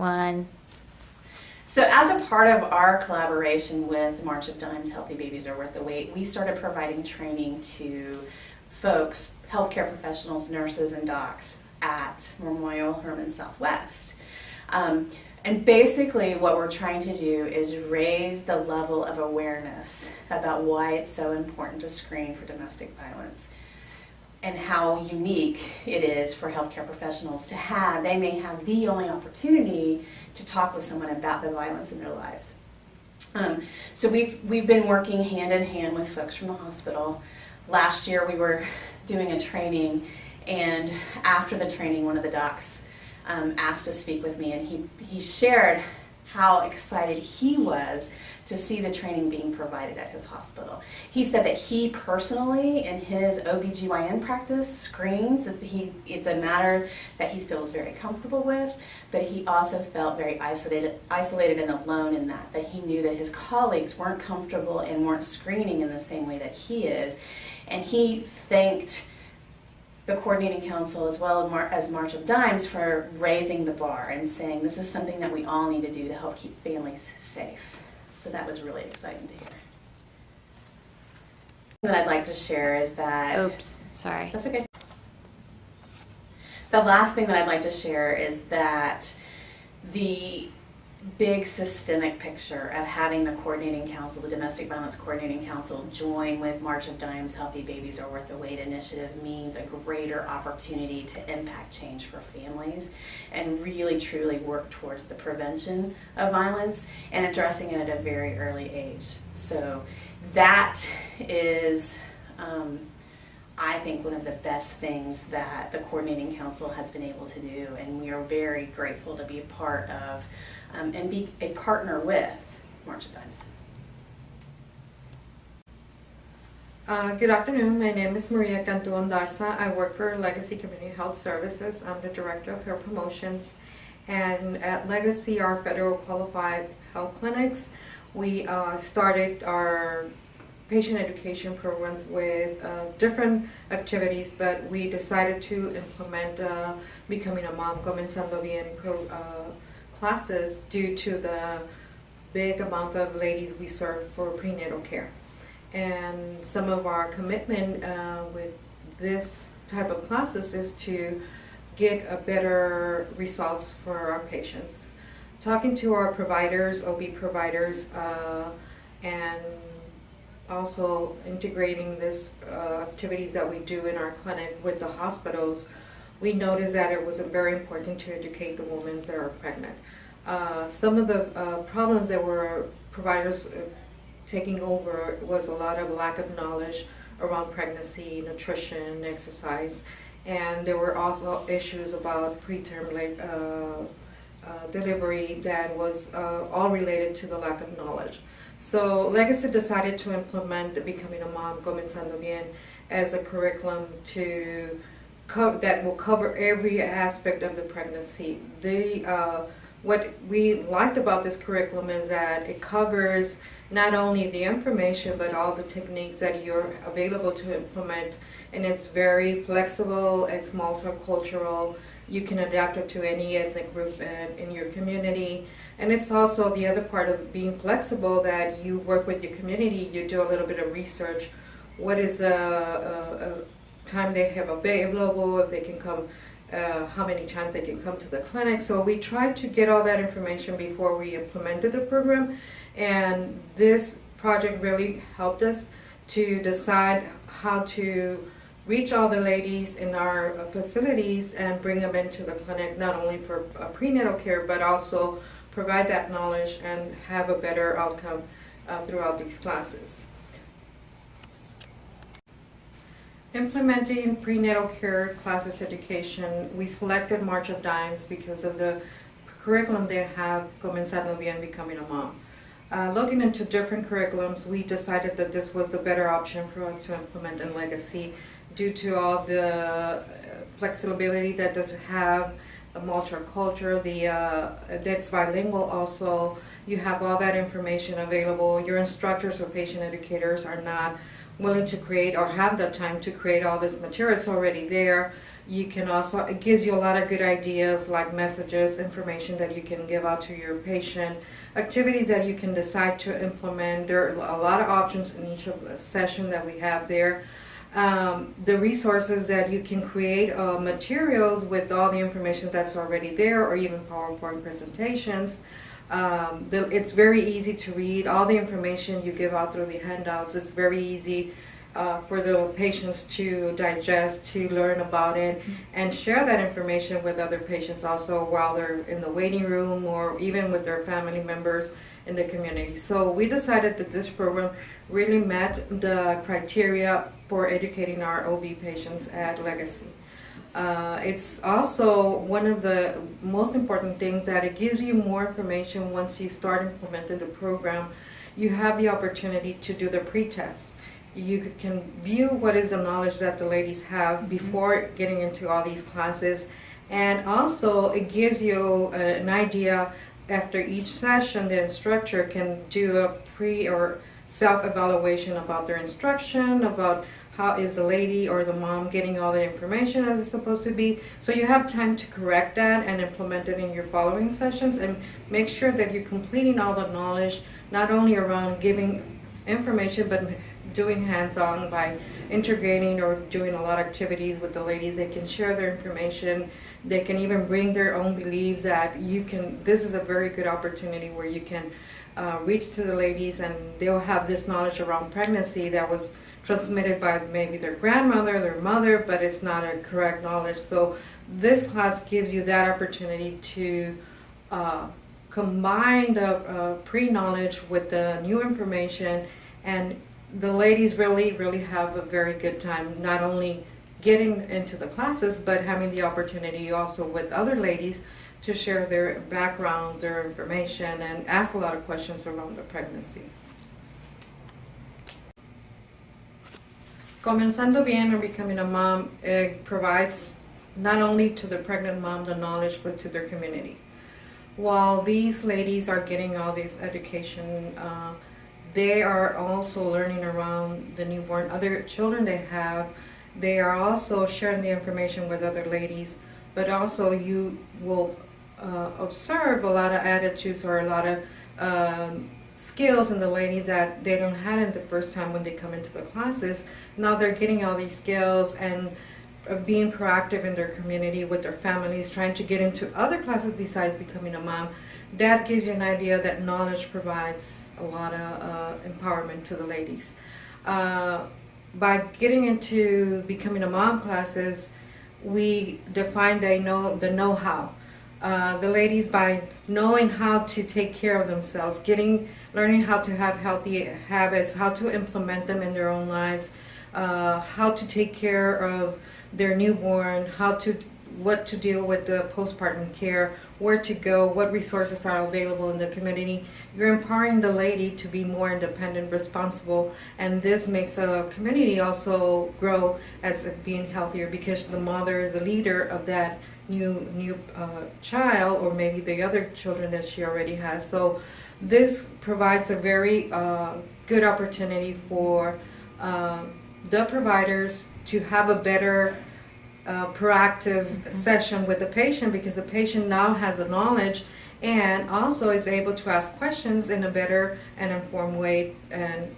1. So as a part of our collaboration with March of Dimes, Healthy Babies Are Worth the Wait, we started providing training to folks, healthcare professionals, nurses, and docs at Memorial Hermann Southwest. And basically what we're trying to do is raise the level of awareness about why it's so important to screen for domestic violence and how unique it is for healthcare professionals to have. They may have the only opportunity to talk with someone about the violence in their lives. So we've been working hand in hand with folks from the hospital. Last year we were doing a training, and after the training one of the docs asked to speak with me, and he shared how excited he was to see the training being provided at his hospital. He said that he personally, in his OBGYN practice, screens. It's a matter that he feels very comfortable with, but he also felt very isolated and alone in that he knew that his colleagues weren't comfortable and weren't screening in the same way that he is. And he thanked the coordinating council as well as March of Dimes for raising the bar and saying this is something that we all need to do to help keep families safe. So that was really exciting to hear. What I'd like to share is that... Oops, sorry. That's okay. The last thing that I'd like to share is that the big systemic picture of having the coordinating council, the Domestic Violence Coordinating Council, join with March of Dimes Healthy Babies Are Worth the Wait initiative means a greater opportunity to impact change for families and really truly work towards the prevention of violence and addressing it at a very early age. So that is I think one of the best things that the Coordinating Council has been able to do, and we are very grateful to be a part of and be a partner with March of Dimes. Good afternoon. My name is Maria Cantuan Darza. I work for Legacy Community Health Services. I'm the Director of Health Promotions. And at Legacy, our federal qualified health clinics, we started our patient education programs with different activities, but we decided to implement Becoming a Mom Comenzando Bien classes due to the big amount of ladies we serve for prenatal care. And some of our commitment with this type of classes is to get a better results for our patients. Talking to our providers, OB providers, and also integrating this activities that we do in our clinic with the hospitals, we noticed that it was very important to educate the women that are pregnant. Some of the problems that were providers taking over was a lot of lack of knowledge around pregnancy, nutrition, exercise, and there were also issues about preterm delivery that was all related to the lack of knowledge. So Legacy decided to implement the Becoming a Mom Comenzando Bien as a curriculum that will cover every aspect of the pregnancy. What we liked about this curriculum is that it covers not only the information but all the techniques that you're available to implement, and it's very flexible, it's multicultural, you can adapt it to any ethnic group in your community. And it's also the other part of being flexible, that you work with your community, you do a little bit of research. What is the time they have available, if they can come, how many times they can come to the clinic. So we tried to get all that information before we implemented the program, and this project really helped us to decide how to reach all the ladies in our facilities and bring them into the clinic, not only for prenatal care but also provide that knowledge and have a better outcome throughout these classes. Implementing prenatal care classes education, we selected March of Dimes because of the curriculum they have, Comenzando Bien, Becoming a Mom. Looking into different curriculums, we decided that this was the better option for us to implement in Legacy due to all the flexibility that does have, a multicultural, that's bilingual also. You have all that information available. Your instructors or patient educators are not willing to create or have the time to create all this material. It's already there. You can also, it gives you a lot of good ideas like messages, information that you can give out to your patient, activities that you can decide to implement. There are a lot of options in each of the session that we have there. The resources that you can create materials with all the information that's already there, or even PowerPoint presentations. It's very easy to read. All the information you give out through the handouts, it's very easy for the patients to digest, to learn about it, and share that information with other patients also while they're in the waiting room or even with their family members in the community. So we decided that this program really met the criteria for educating our OB patients at Legacy. It's also one of the most important things that it gives you more information once you start implementing the program. You have the opportunity to do the pre-test. You can view what is the knowledge that the ladies have before getting into all these classes, and also it gives you an idea. After each session, the instructor can do a pre or self-evaluation about their instruction, about how is the lady or the mom getting all the information as it's supposed to be. So you have time to correct that and implement it in your following sessions, and make sure that you're completing all the knowledge, not only around giving information, but doing hands-on by integrating or doing a lot of activities with the ladies. They can share their information. They can even bring their own beliefs that you can, this is a very good opportunity where you can reach to the ladies, and they'll have this knowledge around pregnancy that was transmitted by maybe their grandmother, their mother, but it's not a correct knowledge. So this class gives you that opportunity to combine the pre-knowledge with the new information, and the ladies really have a very good time, not only getting into the classes, but having the opportunity also with other ladies to share their backgrounds, their information, and ask a lot of questions around the pregnancy. Comenzando Bien or Becoming a Mom, it provides not only to the pregnant mom the knowledge, but to their community. While these ladies are getting all this education, they are also learning around the newborn, other children they have. They are also sharing the information with other ladies, but also you will observe a lot of attitudes or a lot of skills in the ladies that they don't have in the first time when they come into the classes. Now they're getting all these skills and being proactive in their community with their families, trying to get into other classes besides becoming a mom. That gives you an idea that knowledge provides a lot of empowerment to the ladies. By getting into becoming a mom classes, we define the know-how. The ladies, by knowing how to take care of themselves, learning how to have healthy habits, how to implement them in their own lives, how to take care of their newborn, what to deal with the postpartum care, where to go, what resources are available in the community. You're empowering the lady to be more independent, responsible, and this makes a community also grow as being healthier, because the mother is the leader of that new child, or maybe the other children that she already has. So this provides a very good opportunity for the providers to have a better proactive session with the patient, because the patient now has the knowledge and also is able to ask questions in a better and informed way, and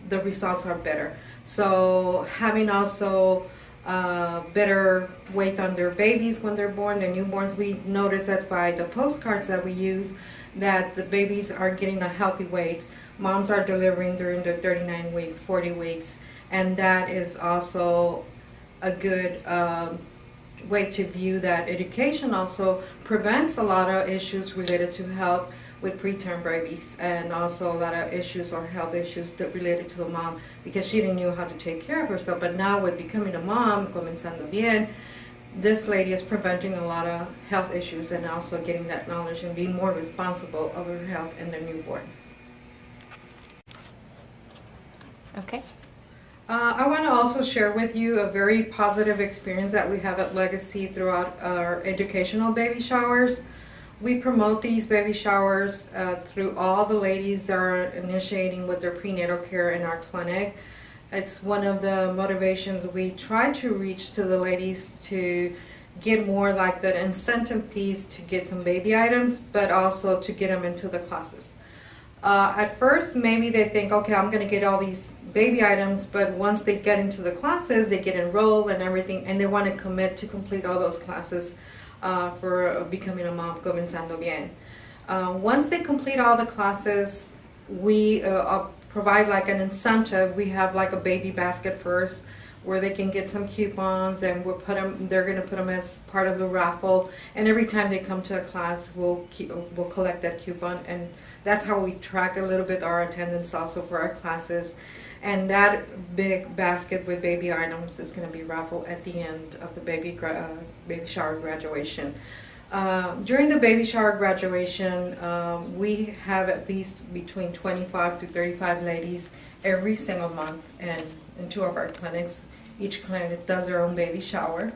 the results are better. So having also better weight on their babies when they're born, their newborns, we notice that by the postcards that we use, that the babies are getting a healthy weight. Moms are delivering during the 39 weeks, 40 weeks, and that is also a good way to view that. Education also prevents a lot of issues related to health with preterm babies, and also a lot of issues or health issues that related to the mom, because she didn't know how to take care of herself. But now with becoming a mom, Comenzando Bien, this lady is preventing a lot of health issues and also getting that knowledge and being more responsible of her health and their newborn. Okay. I want to also share with you a very positive experience that we have at Legacy throughout our educational baby showers. We promote these baby showers through all the ladies that are initiating with their prenatal care in our clinic. It's one of the motivations we try to reach to the ladies to get more like the incentive piece to get some baby items, but also to get them into the classes. At first, maybe they think, okay, I'm going to get all these baby items, but once they get into the classes, they get enrolled and everything, and they want to commit to complete all those classes for becoming a mom, comenzando bien. Once they complete all the classes, we provide like an incentive. We have like a baby basket first, where they can get some coupons, and they're going to put them as part of the raffle. And every time they come to a class, we'll collect that coupon, and that's how we track a little bit our attendance also for our classes. And that big basket with baby items is going to be raffled at the end of the baby shower graduation. During the baby shower graduation, we have at least between 25 to 35 ladies every single month, and in 2 of our clinics. Each clinic does their own baby shower.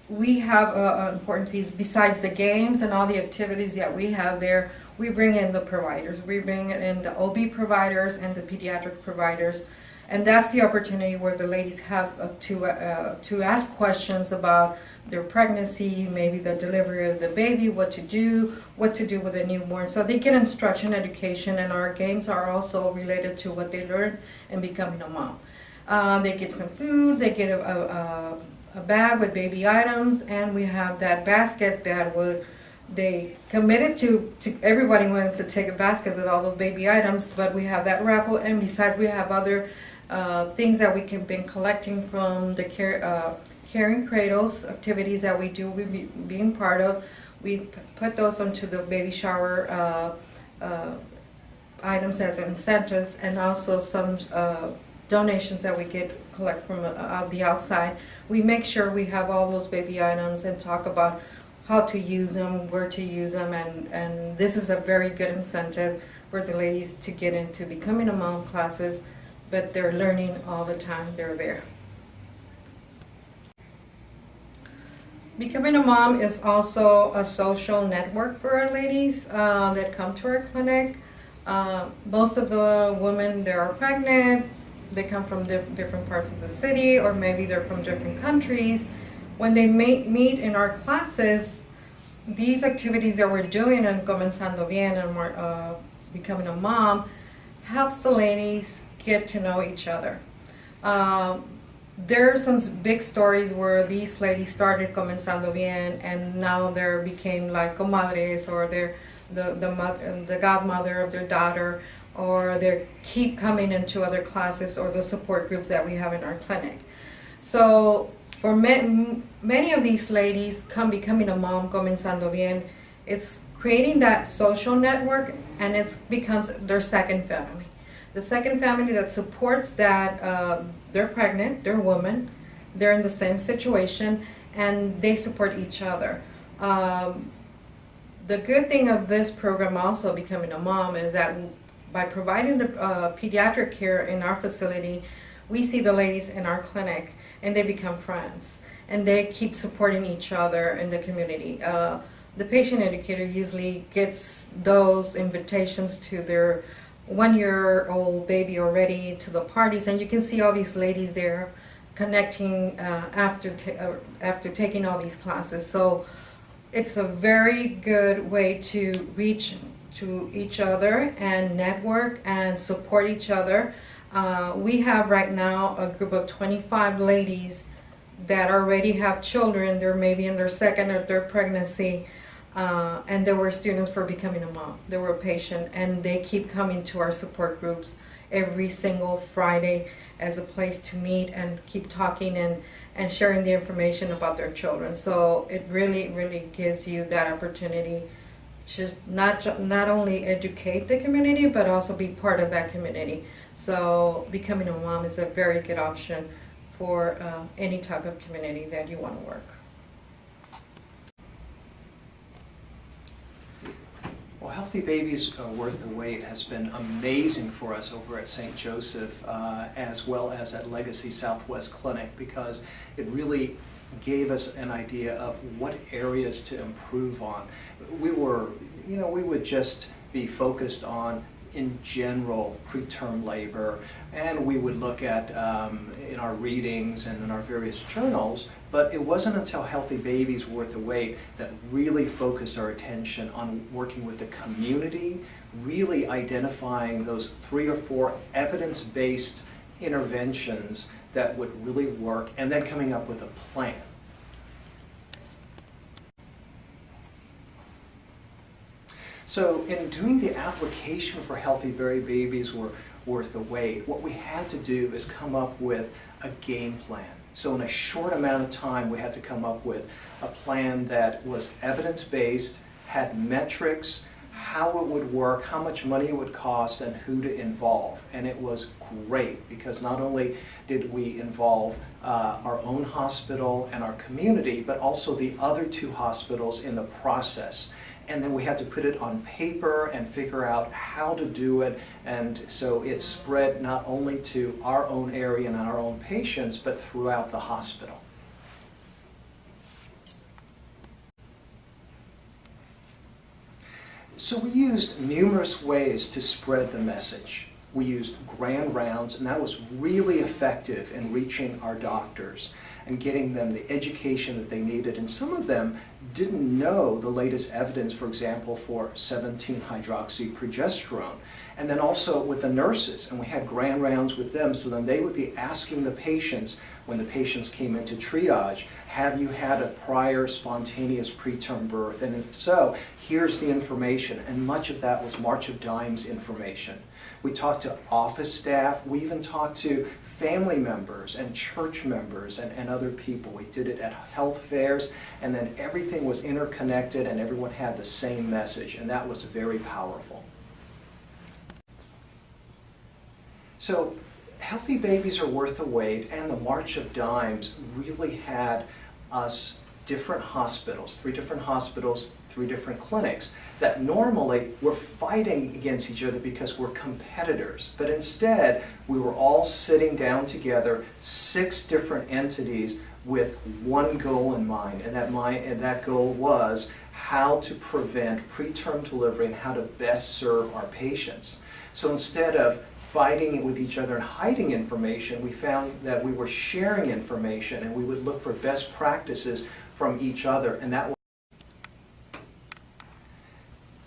We have an important piece, besides the games and all the activities that we have there, we bring in the providers. We bring in the OB providers and the pediatric providers. And that's the opportunity where the ladies have to ask questions about their pregnancy, maybe the delivery of the baby, what to do with a newborn. So they get instruction, education, and our games are also related to what they learn in becoming a mom. They get some food, they get a bag with baby items, and we have that basket that they committed to everybody wanted to take a basket with all the baby items, but we have that raffle, and besides we have other things that we can been collecting from the caring cradles activities that we do, being part of. We put those onto the baby shower items as incentives, and also some donations that we collect from the outside. We make sure we have all those baby items and talk about how to use them, where to use them, and this is a very good incentive for the ladies to get into becoming a mom classes, but they're learning all the time they're there. Becoming a mom is also a social network for our ladies that come to our clinic. Most of the women that are pregnant, they come from different parts of the city, or maybe they're from different countries. When they meet in our classes, these activities that we're doing in Comenzando Bien and becoming a mom helps the ladies get to know each other. There are some big stories where these ladies started Comenzando Bien and now they became like comadres, or they're the godmother of their daughter, or they keep coming into other classes or the support groups that we have in our clinic. So for many of these ladies becoming a mom, Comenzando Bien, it's creating that social network, and it becomes their second family. The second family that supports that they're pregnant, they're women, they're in the same situation, and they support each other. The good thing of this program also, Becoming a Mom, is that by providing the pediatric care in our facility, we see the ladies in our clinic and they become friends and they keep supporting each other in the community. The patient educator usually gets those invitations to their 1-year-old baby already to the parties, and you can see all these ladies there connecting after taking all these classes. So it's a very good way to reach to each other and network and support each other. We have right now a group of 25 ladies that already have children. They're maybe in their second or third pregnancy, and they were students for Becoming a Mom. They were a patient, and they keep coming to our support groups every single Friday as a place to meet and keep talking and sharing the information about their children. So it really, really gives you that opportunity to not only educate the community, but also be part of that community. So Becoming a Mom is a very good option for any type of community that you want to work. Well, Healthy Babies Worth the Wait has been amazing for us over at St. Joseph, as well as at Legacy Southwest Clinic, because it really gave us an idea of what areas to improve on. We would just be focused on in general preterm labor, and we would look at in our readings and in our various journals, but it wasn't until Healthy Babies Worth the Wait that really focused our attention on working with the community, really identifying those 3 or 4 evidence-based interventions that would really work, and then coming up with a plan. So in doing the application for Healthy Babies Worth the Wait, what we had to do is come up with a game plan. So in a short amount of time, we had to come up with a plan that was evidence-based, had metrics, how it would work, how much money it would cost, and who to involve. And it was great because not only did we involve our own hospital and our community, but also the other 2 hospitals in the process. And then we had to put it on paper and figure out how to do it, and so it spread not only to our own area and our own patients, but throughout the hospital. So we used numerous ways to spread the message. We used grand rounds, and that was really effective in reaching our doctors and getting them the education that they needed. And some of them didn't know the latest evidence, for example, for 17-hydroxyprogesterone. And then also with the nurses, and we had grand rounds with them, so then they would be asking the patients, when the patients came into triage, have you had a prior spontaneous preterm birth? And if so, here's the information. And much of that was March of Dimes information. We talked to office staff. We even talked to family members and church members and other people. We did it at health fairs, and then everything was interconnected and everyone had the same message, and that was very powerful. So Healthy Babies Are Worth the Wait and the March of Dimes really had us different hospitals, 3 different hospitals, 3 different clinics that normally were fighting against each other because we're competitors. But instead, we were all sitting down together, 6 different entities with one goal in mind, and that goal was how to prevent preterm delivery and how to best serve our patients. So instead of fighting with each other and hiding information, we found that we were sharing information, and we would look for best practices from each other, and that was.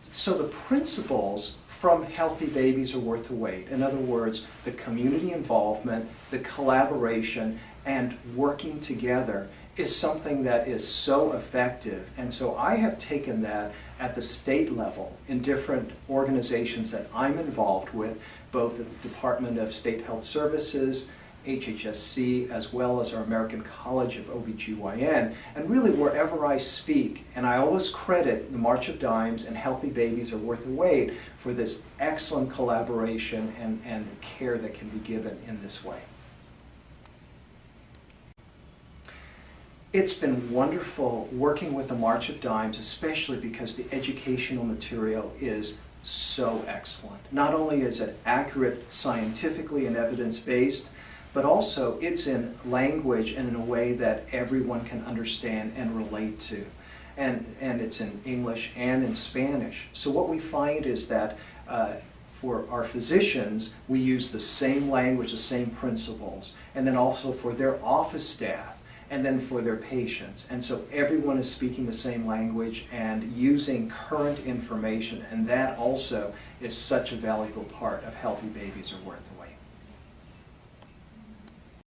So the principles from Healthy Babies Are Worth the Wait, in other words, the community involvement, the collaboration, and working together, is something that is so effective. And so I have taken that at the state level in different organizations that I'm involved with, both at the Department of State Health Services, HHSC, as well as our American College of OBGYN, and really wherever I speak. And I always credit the March of Dimes and Healthy Babies Are Worth the Wait for this excellent collaboration and care that can be given in this way. It's been wonderful working with the March of Dimes, especially because the educational material is so excellent. Not only is it accurate scientifically and evidence-based, but also it's in language and in a way that everyone can understand and relate to. And it's in English and in Spanish. So what we find is that for our physicians, we use the same language, the same principles, and then also for their office staff, and then for their patients. And so everyone is speaking the same language and using current information, and that also is such a valuable part of Healthy Babies Are Worth the Wait.